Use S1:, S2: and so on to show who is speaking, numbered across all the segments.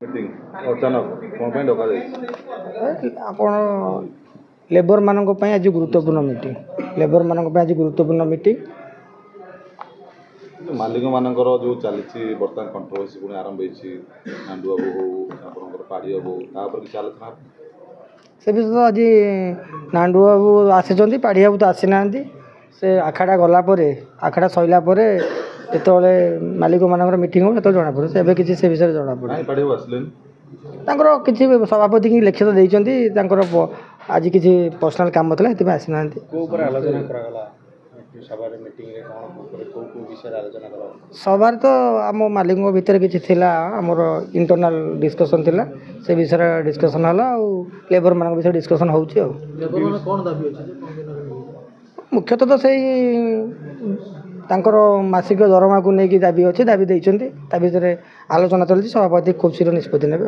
S1: Meeting अचानक कौन ପାଇଁ ଡକାଯାଇଛି?
S2: ଆପଣ ଲେବର ମାନଙ୍କ ପାଇଁ ଆଜି ଗୁରୁତ୍ୱପୂର୍ଣ୍ଣ ମିଟିଂ ଲେବର ମାନଙ୍କ ପାଇଁ ଆଜି ଗୁରୁତ୍ୱପୂର୍ଣ୍ଣ ମିଟିଂ
S1: ମାଲିକ ମାନଙ୍କର ଯେଉଁ ଚାଲିଛି ବର୍ତ୍ତମାନ କଣ୍ଟ୍ରୋଭର୍ସି ପୁଣି ଆରମ୍ଭ ହେଇଛି ନାଣ୍ଡୁ ବାବୁ ହଉ ଆପଣଙ୍କର ପାଢ଼ୀ ବାବୁ ତା ଉପରେ କିଛି ଆଲୋଚନା
S2: ସେ ବିଷୟ ଆଜି ନାଣ୍ଡୁ ବାବୁ ଆସିଛନ୍ତି, ପାଢ଼ୀ ବାବୁ ତ ଆସିନାହାନ୍ତି। ସେ ଆଖଡ଼ା ଗଲା ପରେ ଆଖଡ଼ା ସରିଲା ପରେ ଯେତେବେଳେ ମାଲିକ ମାନଙ୍କର ମିଟିଂ ହେବ ସେତେବେଳେ ଜଣାପଡ଼ିବ। ସେ ଏବେ କିଛି ସେ ବିଷୟରେ ଜଣାପଡ଼ିବ।
S1: କାହିଁ ପାଢ଼ୀ ବାବୁ ଆସିଲେନି?
S2: ତାଙ୍କର କିଛି ସଭାପତି କି ଲିଖିତ ଦେଇଛନ୍ତି, ତାଙ୍କର ଆଜି କିଛି ପର୍ସନାଲ କାମ ଥିଲା ସେଥିପାଇଁ ଆସିନାହାନ୍ତି। ସଭାରେ ତ ଆମ ମାଲିକଙ୍କ ଭିତରେ କିଛି ଥିଲା, ଆମର ଇଣ୍ଟରନାଲ ଡିସ୍କସନ୍ ଥିଲା, ସେ ବିଷୟରେ ଡିସ୍କସନ୍ ହେଲା ଆଉ ଲେବର ମାନଙ୍କ ବିଷୟରେ ଡିସ୍କସନ୍ ହେଉଛି। ଆଉ ମୁଖ୍ୟତଃ ତ ସେଇ ତାଙ୍କର ମାସିକ ଦରମାକୁ ନେଇକି ଦାବି ଅଛି, ଦାବି ଦେଇଛନ୍ତି, ତା ଭିତରେ ଆଲୋଚନା ଚାଲିଛି। ସଭାପତି ଖୁବ୍ ଶୀଘ୍ର ନିଷ୍ପତ୍ତି ନେବେ।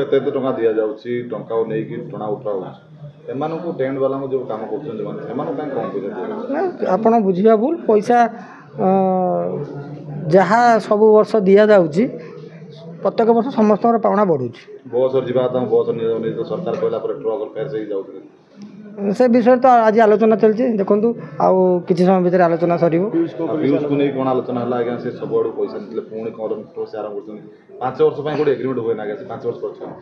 S1: ଏତେ ଟଙ୍କା ଦିଆଯାଉଛି, ଟଙ୍କା ନେଇକି ଟଣା ଉଠା ହେଉଛି, ଏମାନଙ୍କୁ ଟେଣ୍ଟ ବାଲାଙ୍କୁ ଯେଉଁ କାମ କରୁଛନ୍ତି ସେମାନଙ୍କୁ କାହିଁ କମ୍ ପଇସା ଦିଆଯାଉଛି?
S2: ଆପଣ ବୁଝିବା ଭୁଲ। ପଇସା ଯାହା ସବୁ ବର୍ଷ ଦିଆଯାଉଛି, ପ୍ରତ୍ୟେକ ବର୍ଷ ସମସ୍ତଙ୍କର ପାଉଣା ବଢ଼ୁଛି।
S1: ବସ୍ ଯିବା ବସ୍ ନିଜ ସରକାର କହିଲା ପରେ ଟ୍ରକ୍ ଫେର୍ ହେଇ ଯାଉଥିଲେ।
S2: ସେ ବିଷୟରେ ତ ଆଜି ଆଲୋଚନା ଚାଲିଛି, ଦେଖନ୍ତୁ ଆଉ କିଛି ସମୟ ଭିତରେ ଆଲୋଚନା ସରିବ।
S1: ପିୟୁଷକୁ ନେଇ କ'ଣ ଆଲୋଚନା ହେଲା? ଆଜ୍ଞା ସେ ସବୁଆଡ଼ୁ ପଇସା ନେଇଥିଲେ, ପୁଣି କ'ଣ ସେ ଆରମ୍ଭ କରୁଛନ୍ତି। 5 ବର୍ଷ ପାଇଁ ଗୋଟେ ଏଗ୍ରିମେଣ୍ଟ ହୁଏ ନା? ଆଜ୍ଞା ସେ 5 ବର୍ଷ କରିଛନ୍ତି।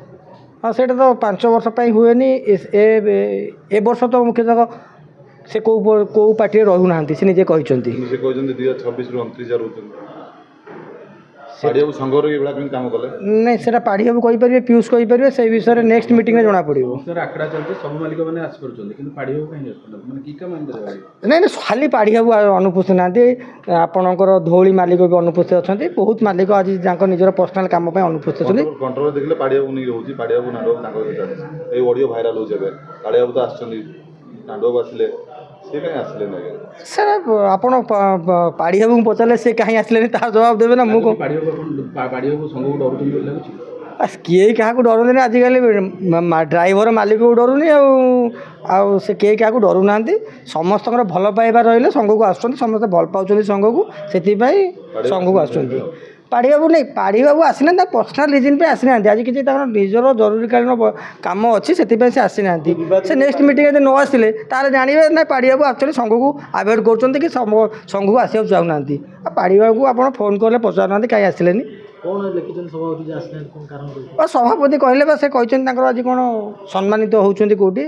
S2: ହଁ, ସେଇଟା ତ 5 ବର୍ଷ ପାଇଁ ହୁଏନି। ଏ ବର୍ଷ ତ ମୁଖ୍ୟତଃ ସେ କେଉଁ ପାର୍ଟିରେ ରହୁନାହାନ୍ତି, ସେ ନିଜେ କହିଛନ୍ତି।
S1: ସେ କହିଛନ୍ତି 2026ରୁ 29 ରହୁଛନ୍ତି। ପାଢ଼ୀବାବୁ ସଂଘରୁ ଏଇଭଳିଆ କେମିତି କାମ କଲେ?
S2: ନାଇଁ, ସେଟା ପାଢ଼ୀବାବୁ କହିପାରିବେ, ପିୟୁଷ କହିପାରିବେ, ସେଇ ବିଷୟରେ ନେକ୍ସଟ ମିଟିଂରେ ଜଣାପଡ଼ିବ।
S3: ଆଖଡ଼ା ଚାଲିଛି, ସବୁ ମାଲିକମାନେ ଆସିପାରୁଛନ୍ତି, କିନ୍ତୁ ପାଢ଼ୀବାବୁ କାହିଁକି ଆସୁନାହାନ୍ତି? ମାନେ କି କାମ?
S2: ନାଇଁ, ଖାଲି ପାଢ଼ୀବାବୁ ଅନୁପସ୍ଥିତ ନାହାନ୍ତି। ଆପଣଙ୍କର ଧଉଳି ମାଲିକ ବି ଅନୁପସ୍ଥିତ ଅଛନ୍ତି। ବହୁତ ମାଲିକ ଆଜି ତାଙ୍କ ନିଜର ପର୍ସନାଲ କାମ ପାଇଁ ଅନୁପସ୍ଥିତ ଅଛନ୍ତି।
S1: କଣ୍ଟ୍ରୋଲ ଦେଖିଲେ ପାଢ଼ୀବାବୁ ନେଇ ରହୁଛି, ପାଢ଼ୀବାବୁ ନାଣ୍ଡୁ ତାଙ୍କ ଚାଲିଛି। ଏଇ ଅଡ଼ିଓ ଭାଇରାଲ ହେଉଛି ଏବେ। ପାଢ଼ୀବାବୁ ତ ଆସିଛନ୍ତି, ନାଣ୍ଡୁ ବାବୁ ଆସିଲେ, ସେ କାହିଁ ଆସିଲେନି? ଆଜ୍ଞା
S2: ସାର୍, ଆପଣ ପାଢ଼ୀବାବୁଙ୍କୁ ପଚାରିଲେ ସେ କାହିଁ ଆସିଲେନି ତାର ଜବାବ ଦେବେ ନା। ମୁଁ କ'ଣ
S3: ପାଢ଼ୀବାବୁ ସଂଘକୁ ଡରୁଛନ୍ତି ବୋଲି ଲାଗୁଛି?
S2: କିଏ କାହାକୁ ଡରନ୍ତିନି ଆଜିକାଲି। ଡ୍ରାଇଭର ମାଲିକକୁ ଡରୁନି ଆଉ ସେ କେହି କାହାକୁ ଡରୁନାହାନ୍ତି। ସମସ୍ତଙ୍କର ଭଲ ପାଇବା ରହିଲେ ସଂଘକୁ ଆସୁଛନ୍ତି, ସମସ୍ତେ ଭଲ ପାଉଛନ୍ତି ସଂଘକୁ, ସେଥିପାଇଁ ସଂଘକୁ ଆସୁଛନ୍ତି। ପାଢ଼ୀବାବୁ ନାଇଁ, ପାଢ଼ୀବାବୁ ଆସିନାହାନ୍ତି, ତାଙ୍କ ପର୍ସନାଲ ରିଜିନ୍ ପାଇଁ ଆସିନାହାନ୍ତି। ଆଜି କିଛି ତାଙ୍କର ନିଜର ଜରୁରୀକାଳୀନ କାମ ଅଛି, ସେଥିପାଇଁ ସେ ଆସିନାହାନ୍ତି। ସେ ନେକ୍ସଟ ମିଟିଂ ଯଦି ନ ଆସିଲେ ତାହେଲେ ଜାଣିବେ ନା ପାଢ଼ୀବାବୁ ଆକ୍ଚୁଆଲି ସଂଘକୁ ଆଭଏଡ଼ କରୁଛନ୍ତି କି ସଂଘକୁ ଆସିବାକୁ ଚାହୁଁନାହାନ୍ତି। ଆଉ ପାଢ଼ୀବାବୁଙ୍କୁ ଆପଣ ଫୋନ୍ କଲେ ପଚାରୁନାହାନ୍ତି କାହିଁ ଆସିଲେନି।
S3: କ'ଣ ଲେଖିଛନ୍ତି ସଭାପତି ଯେ ଆସିନାହାନ୍ତି, କ'ଣ କାରଣ?
S2: ସଭାପତି କହିଲେ ବା, ସେ କହିଛନ୍ତି ତାଙ୍କର ଆଜି କ'ଣ ସମ୍ମାନିତ ହେଉଛନ୍ତି କେଉଁଠି।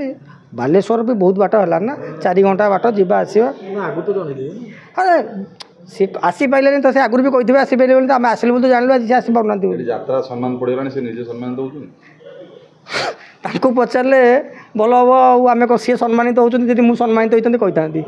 S2: ବାଲେଶ୍ୱର ବି ବହୁତ ବାଟ ହେଲାଣି ନା, 4 ଘଣ୍ଟା ବାଟ ଯିବା ଆସିବା।
S3: ଆଗରୁ ତ ଜଣେଇଦେବେ।
S2: ହଁ, ସେ ଆସିପାରିଲେନି ତ, ସେ ଆଗରୁ ବି କହିଥିବେ ଆସିପାରିବେ ବୋଲି। ତ ଆମେ ଆସିଲୁ ବୋଲି ତ ଜାଣିଲୁ, ଆଜି ସେ ଆସିପାରୁନାହାନ୍ତି ବୋଲି।
S1: ଯାତ୍ରା ସମ୍ମାନ ପଡ଼ିଗଲାଣି, ସେ ନିଜେ ସମ୍ମାନ ଦେଉଛନ୍ତି।
S2: ତାଙ୍କୁ ପଚାରିଲେ ଭଲ ହେବ। ଆଉ ଆମେ ସିଏ ସମ୍ମାନିତ ହେଉଛନ୍ତି, ଯଦି ମୁଁ ସମ୍ମାନିତ ହେଇଥାନ୍ତି କହିଥାନ୍ତି।